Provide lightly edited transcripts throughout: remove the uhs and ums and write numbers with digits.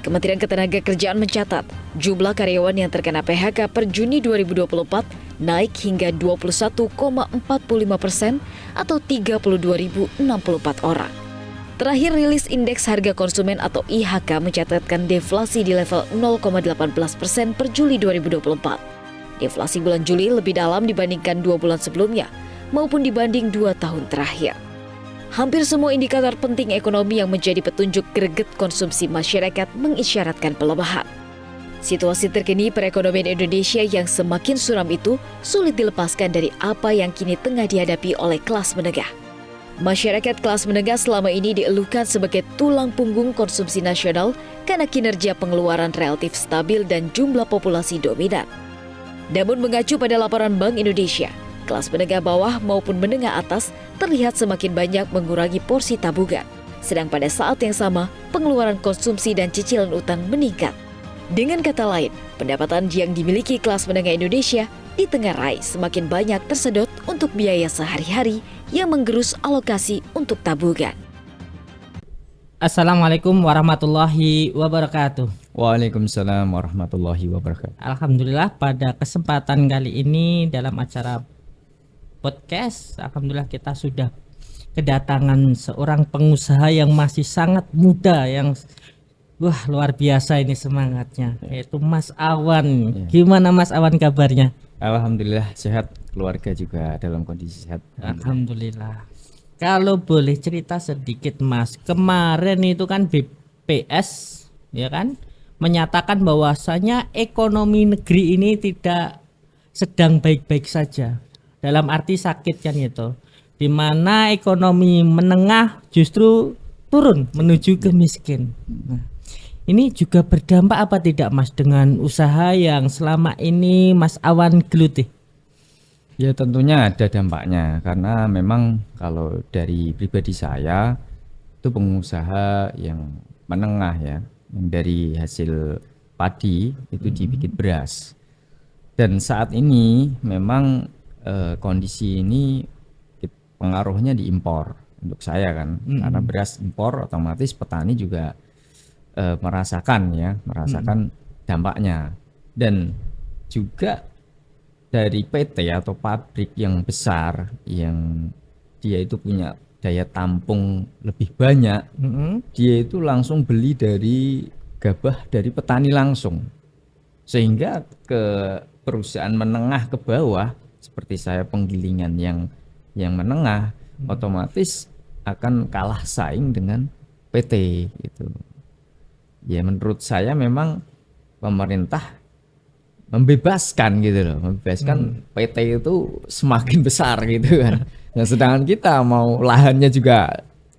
Kementerian Ketenagakerjaan mencatat jumlah karyawan yang terkena PHK per Juni 2024 naik hingga 21,45% atau 32.064 orang. Terakhir rilis Indeks Harga Konsumen atau IHK mencatatkan deflasi di level 0,18% per Juli 2024. Deflasi bulan Juli lebih dalam dibandingkan 2 bulan sebelumnya maupun dibanding 2 tahun terakhir. Hampir semua indikator penting ekonomi yang menjadi petunjuk greget konsumsi masyarakat mengisyaratkan pelemahan. Situasi terkini perekonomian Indonesia yang semakin suram itu sulit dilepaskan dari apa yang kini tengah dihadapi oleh kelas menengah. Masyarakat kelas menengah selama ini dieluhkan sebagai tulang punggung konsumsi nasional karena kinerja pengeluaran relatif stabil dan jumlah populasi dominan. Namun mengacu pada laporan Bank Indonesia, kelas menengah bawah maupun menengah atas terlihat semakin banyak mengurangi porsi tabungan. Sedang pada saat yang sama, pengeluaran konsumsi dan cicilan utang meningkat. Dengan kata lain, pendapatan yang dimiliki kelas menengah Indonesia ditengarai semakin banyak tersedot untuk biaya sehari-hari yang menggerus alokasi untuk tabungan. Assalamualaikum warahmatullahi wabarakatuh. Waalaikumsalam warahmatullahi wabarakatuh. Alhamdulillah pada kesempatan kali ini dalam acara podcast, alhamdulillah kita sudah kedatangan seorang pengusaha yang masih sangat muda, yang luar biasa ini semangatnya, yaitu Mas Awan. Gimana Mas Awan kabarnya? Alhamdulillah sehat, keluarga juga dalam kondisi sehat. Alhamdulillah. Kalau boleh cerita sedikit Mas, kemarin itu kan BPS ya kan menyatakan bahwasanya ekonomi negeri ini tidak sedang baik-baik saja. Dalam arti sakit kan itu. Di mana ekonomi menengah justru turun menuju ke miskin. Nah, ini juga berdampak apa tidak Mas dengan usaha yang selama ini Mas Awan geluti? Ya tentunya ada dampaknya, karena memang kalau dari pribadi saya itu pengusaha yang menengah ya, yang dari hasil padi itu dibikin beras. Dan saat ini memang kondisi ini pengaruhnya diimpor untuk saya kan, karena beras impor otomatis petani juga merasakan dampaknya. Dan juga dari PT atau pabrik yang besar yang dia itu punya daya tampung lebih banyak, dia itu langsung beli dari gabah dari petani langsung, sehingga ke perusahaan menengah ke bawah seperti saya penggilingan yang menengah otomatis akan kalah saing dengan PT gitu. Ya menurut saya memang pemerintah membebaskan gitu loh, PT itu semakin besar gitu kan. Nah, sedangkan kita mau lahannya juga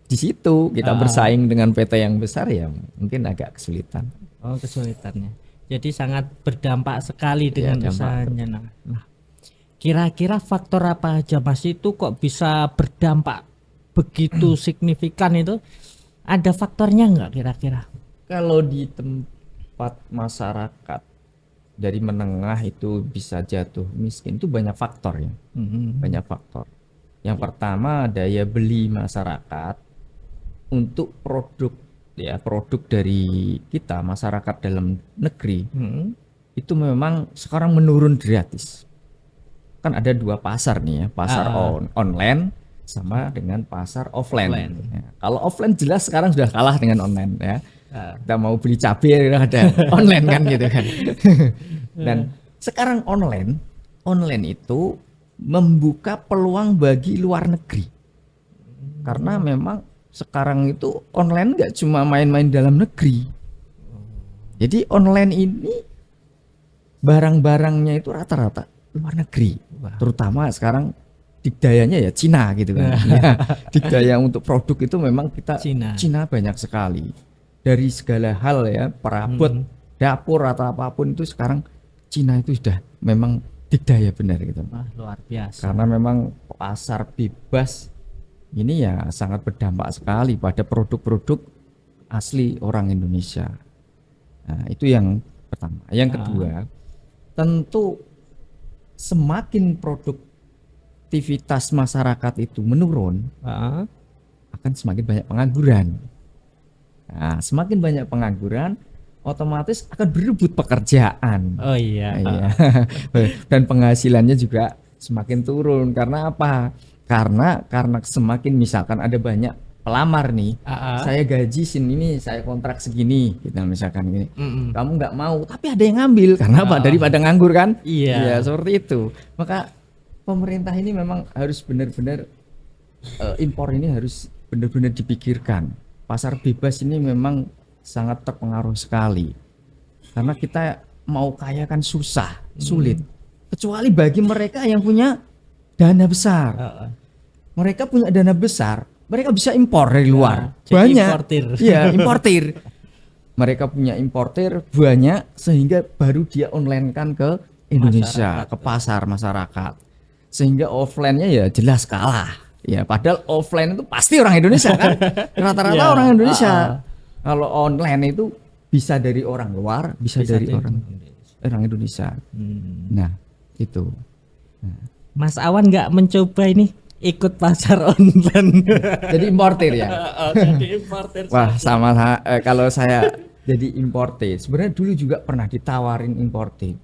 di situ, kita bersaing dengan PT yang besar ya mungkin agak kesulitan. Oh, kesulitannya. Jadi sangat berdampak sekali dengan usahanya. Nah, kira-kira faktor apa aja Mas itu kok bisa berdampak begitu signifikan itu? Ada faktornya nggak kira-kira? Kalau di tempat masyarakat dari menengah itu bisa jatuh miskin itu banyak faktor ya, banyak faktor. Yang pertama daya beli masyarakat untuk produk dari kita masyarakat dalam negeri itu memang sekarang menurun drastis. Kan ada dua pasar nih ya, pasar online sama dengan pasar offline. Ya, kalau offline jelas sekarang sudah kalah dengan online ya. Kita mau beli cabai ada online kan gitu kan. Dan sekarang online itu membuka peluang bagi luar negeri. Karena memang sekarang itu online nggak cuma main-main dalam negeri. Jadi online ini barang-barangnya itu rata-rata luar negeri. Terutama sekarang digdayanya ya Cina gitu kan. Ya, digdaya untuk produk itu memang kita Cina banyak sekali. Dari segala hal ya, perabot, dapur atau apapun itu sekarang Cina itu sudah memang digdaya benar gitu. Luar biasa. Karena memang pasar bebas ini ya sangat berdampak sekali pada produk-produk asli orang Indonesia. Nah, itu yang pertama. Yang kedua, tentu semakin produktivitas masyarakat itu menurun, akan semakin banyak pengangguran. Nah, semakin banyak pengangguran, otomatis akan berebut pekerjaan. Oh iya. Iya. Dan penghasilannya juga semakin turun. Karena apa? Karena semakin misalkan ada banyak pelamar nih, saya gaji sini, saya kontrak segini, gitu misalkan gini. Kamu nggak mau, tapi ada yang ngambil. Karena apa? Daripada nganggur kan? Iya. Ya, seperti itu. Maka pemerintah ini memang harus benar-benar impor ini harus benar-benar dipikirkan. Pasar bebas ini memang sangat terpengaruh sekali. Karena kita mau kaya kan susah, sulit. Kecuali bagi mereka yang punya dana besar. Mereka punya dana besar, mereka bisa impor dari luar. Banyak. Importir. Iya, importir. Mereka punya importir banyak sehingga baru dia online kan ke Indonesia, ke pasar masyarakat. Sehingga offline-nya ya jelas kalah. Ya, padahal offline itu pasti orang Indonesia kan. Rata-rata orang Indonesia. Kalau online itu bisa dari orang luar, bisa dari orang Indonesia. Nah, itu. Nah. Mas Awan nggak mencoba ini ikut pasar online? Jadi importir ya. Jadi importir. Wah, sama kalau saya jadi importir. Sebenarnya dulu juga pernah ditawarin importir.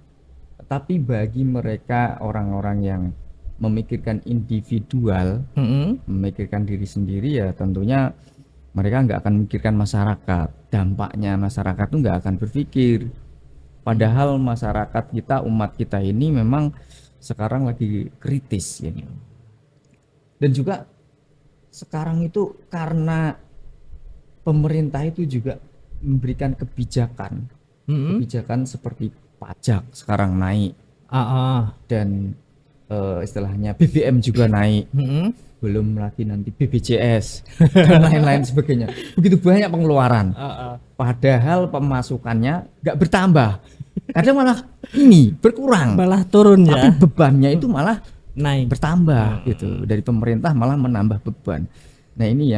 Tapi bagi mereka orang-orang yang memikirkan individual, memikirkan diri sendiri, ya tentunya mereka nggak akan memikirkan masyarakat. Dampaknya masyarakat tuh nggak akan berpikir. Padahal masyarakat kita, umat kita ini memang sekarang lagi kritis ya. Dan juga sekarang itu karena pemerintah itu juga memberikan kebijakan, kebijakan seperti pajak sekarang naik, dan istilahnya BBM juga naik, belum lagi nanti BPJS dan lain-lain sebagainya. Begitu banyak pengeluaran, padahal pemasukannya nggak bertambah, kadang malah ini berkurang, malah turun ya. Tapi bebannya itu malah naik, bertambah gitu. Dari pemerintah malah menambah beban. Nah, ini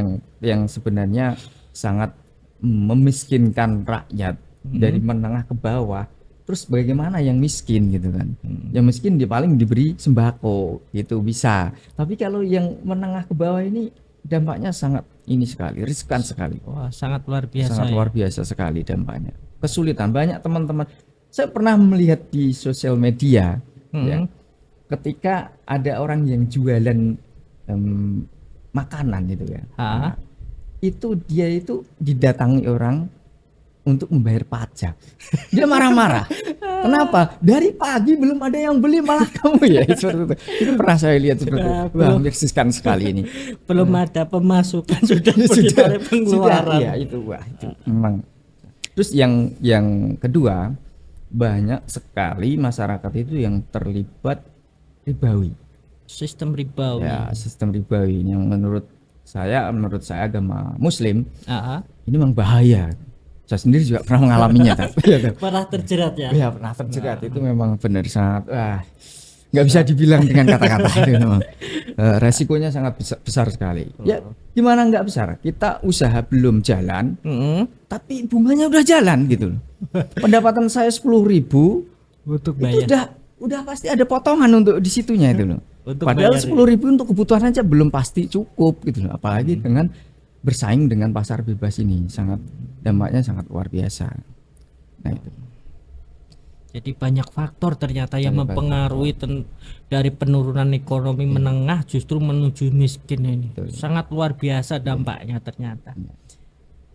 yang sebenarnya sangat memiskinkan rakyat dari menengah ke bawah. Terus bagaimana yang miskin gitu kan? Yang miskin dia paling diberi sembako gitu bisa. Tapi kalau yang menengah ke bawah ini dampaknya sangat ini sekali, riskan sekali. Wah, sangat luar biasa. Sangat luar biasa sekali dampaknya. Kesulitan banyak teman-teman. Saya pernah melihat di sosial media ya. Ketika ada orang yang jualan makanan gitu ya, itu dia itu didatangi orang untuk membayar pajak. Dia marah-marah. Kenapa? Dari pagi belum ada yang beli malah kamu ya. Seperti itu. Itu pernah saya lihat seperti itu. Wah, menyesatkan sekali ini. Belum ada pemasukan sudah ada pengeluaran. Iya itu, wah itu memang. Terus yang kedua, banyak sekali masyarakat itu yang terlibat ribawi. Sistem ribawi. Ya, sistem ribawi yang menurut saya agama Muslim ini memang bahaya. Saya sendiri juga pernah mengalaminya. Pernah terjerat ya? Iya, pernah terjerat. Itu memang benar sangat nggak bisa dibilang dengan kata-kata itu memang. Resikonya sangat besar sekali. Ya, gimana nggak besar? Kita usaha belum jalan, tapi bunganya udah jalan gitu loh. Pendapatan saya 10.000 untuk bayar. Itu udah pasti ada potongan untuk di situnya itu loh. Padahal 10.000 untuk kebutuhan aja belum pasti cukup gitu loh. Apalagi dengan bersaing dengan pasar bebas ini, dampaknya sangat luar biasa. Nah itu. Jadi banyak faktor ternyata yang mempengaruhi dari penurunan ekonomi menengah justru menuju miskin ini. Sangat luar biasa dampaknya ternyata.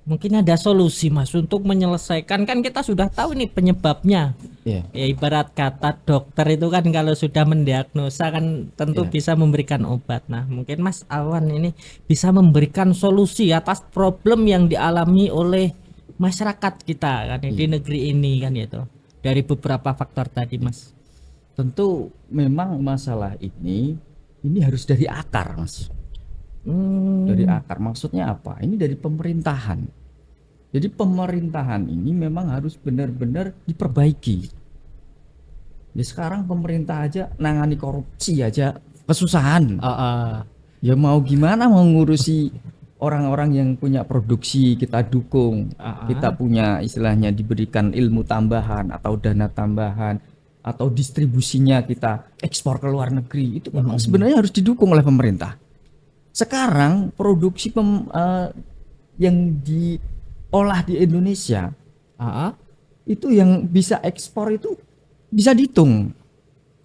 Mungkin ada solusi Mas untuk menyelesaikan, kan kita sudah tahu nih penyebabnya. Ya ibarat kata dokter itu kan kalau sudah mendiagnosa kan tentu bisa memberikan obat. Nah mungkin Mas Awan ini bisa memberikan solusi atas problem yang dialami oleh masyarakat kita kan di negeri ini kan itu. Dari beberapa faktor tadi Mas. Tentu memang masalah ini harus dari akar Mas. Dari akar, maksudnya apa? Ini dari pemerintahan. Jadi pemerintahan ini memang harus benar-benar diperbaiki. Ya sekarang pemerintah aja nangani korupsi aja kesusahan. Ya mau gimana mau ngurusi orang-orang yang punya produksi kita dukung. Kita punya istilahnya diberikan ilmu tambahan atau dana tambahan atau distribusinya kita ekspor ke luar negeri. Itu memang sebenarnya harus didukung oleh pemerintah. Sekarang produksi yang diolah di Indonesia itu yang bisa ekspor itu bisa dihitung.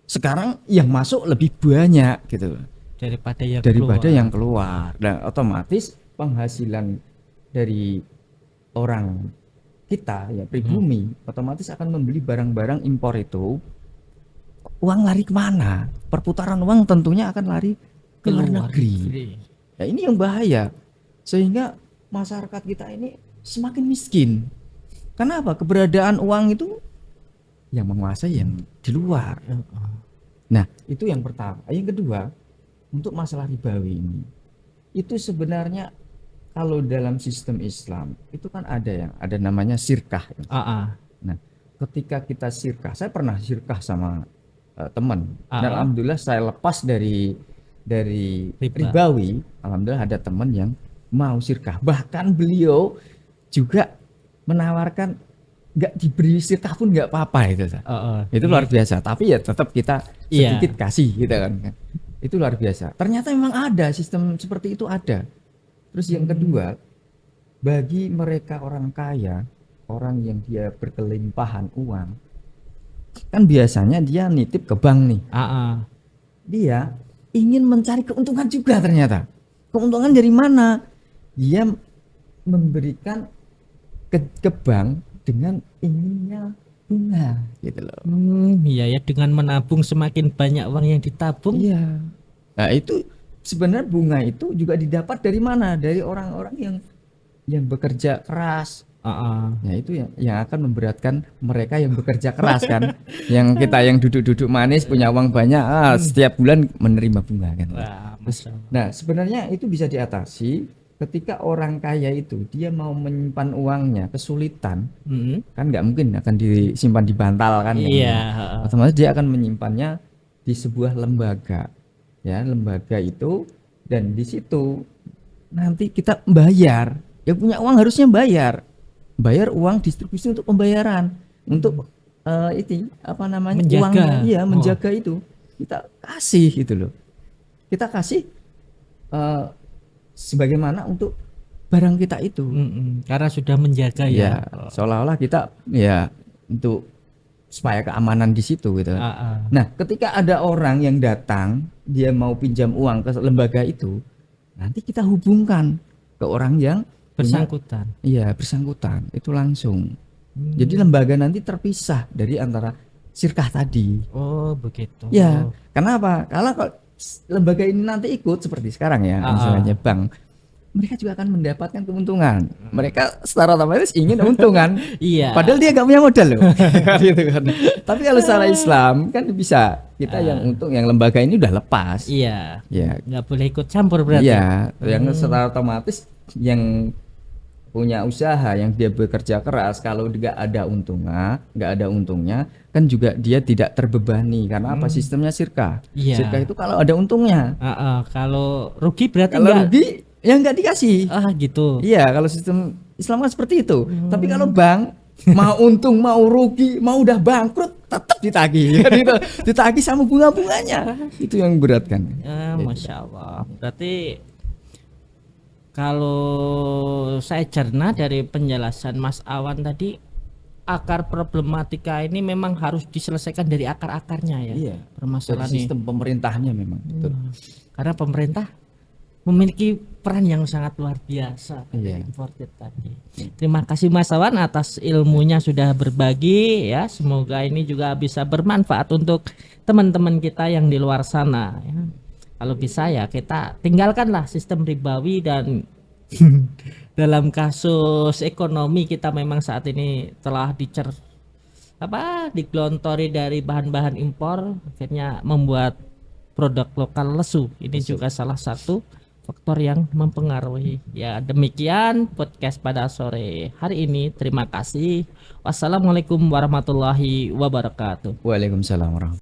Sekarang yang masuk lebih banyak gitu daripada yang keluar. Dan otomatis penghasilan dari orang kita ya pribumi otomatis akan membeli barang-barang impor itu, uang lari kemana? Perputaran uang tentunya akan lari ke luar negeri. Ya ini yang bahaya, sehingga masyarakat kita ini semakin miskin. Kenapa? Keberadaan uang itu yang menguasai yang di luar. Nah itu yang pertama. Yang kedua, untuk masalah ribawi ini, itu sebenarnya kalau dalam sistem Islam itu kan ada namanya sirkah. Nah ketika kita sirkah, saya pernah sirkah sama teman. Dan alhamdulillah saya lepas dari ribawi. Alhamdulillah ada teman yang mau sirkah. Bahkan beliau juga menawarkan nggak diberi sirkah pun nggak apa-apa itu. Itu luar biasa. Tapi ya tetap kita sedikit kasih gitu kan. Itu luar biasa. Ternyata memang ada sistem seperti itu ada. Terus yang kedua, bagi mereka orang kaya, orang yang dia berkelimpahan uang, kan biasanya dia nitip ke bank nih. Dia ingin mencari keuntungan juga ternyata. Keuntungan dari mana? Dia memberikan ke bank dengan inginnya bunga gitu loh. Iya ya, dengan menabung semakin banyak uang yang ditabung. Iya. Nah itu sebenarnya bunga itu juga didapat dari mana? Dari orang-orang yang bekerja keras. Ya itu yang akan memberatkan mereka yang bekerja keras kan. Yang kita yang duduk-duduk manis punya uang banyak, setiap bulan menerima bunga kan. Nah sebenarnya itu bisa diatasi ketika orang kaya itu dia mau menyimpan uangnya kesulitan, kan nggak mungkin akan disimpan di bantal kan. Otomatis dia akan menyimpannya di sebuah lembaga. Ya lembaga itu, dan di situ nanti kita bayar, yang punya uang harusnya bayar uang distribusi untuk pembayaran, untuk itu apa namanya uangnya, iya menjaga itu kita kasih gitu loh, kita kasih sebagaimana untuk barang kita itu, karena sudah menjaga ya. Seolah-olah kita ya untuk supaya keamanan di situ gitu. Nah, ketika ada orang yang datang, dia mau pinjam uang ke lembaga itu, nanti kita hubungkan ke orang yang bersangkutan. Iya, bersangkutan. Itu langsung. Jadi lembaga nanti terpisah dari antara sirkah tadi. Oh, begitu. Ya, kenapa? Kalau lembaga ini nanti ikut seperti sekarang ya, misalnya bank, mereka juga akan mendapatkan keuntungan. Mereka secara otomatis ingin keuntungan. Iya. Padahal dia nggak punya modal loh. Gitu kan. Tapi kalau secara Islam kan bisa, kita yang untung, yang lembaga ini udah lepas. Iya. Ya. Nggak boleh ikut campur berarti. Iya. Yang secara otomatis yang punya usaha, yang dia bekerja keras, kalau nggak ada untungnya, kan juga dia tidak terbebani karena apa? Sistemnya sirkah. Iya. Sirkah itu kalau ada untungnya. Kalau rugi berarti kalau rugi ya nggak dikasih. Gitu. Iya, kalau sistem Islam kan seperti itu. Tapi kalau bank mau untung, mau rugi, mau udah bangkrut, tetap ditagih. Ditagih sama bunga-bunganya. Itu yang berat kan. Masya Allah. Berarti kalau saya cerna dari penjelasan Mas Awan tadi, akar problematika ini memang harus diselesaikan dari akar-akarnya ya. Iya. Permasalahan dari sistem pemerintahnya memang. Betul. Karena pemerintah memiliki peran yang sangat luar biasa pada imported tadi. Terima kasih Mas Awan atas ilmunya sudah berbagi ya. Semoga ini juga bisa bermanfaat untuk teman-teman kita yang di luar sana ya. Kalau bisa ya kita tinggalkanlah sistem ribawi, dan dalam kasus ekonomi kita memang saat ini telah digelontori dari bahan-bahan impor, akhirnya membuat produk lokal lesu. Ini juga salah satu faktor yang mempengaruhi. Ya demikian podcast pada sore hari ini. Terima kasih. Wassalamualaikum warahmatullahi wabarakatuh. Waalaikumsalam warahmatullahi wabarakatuh.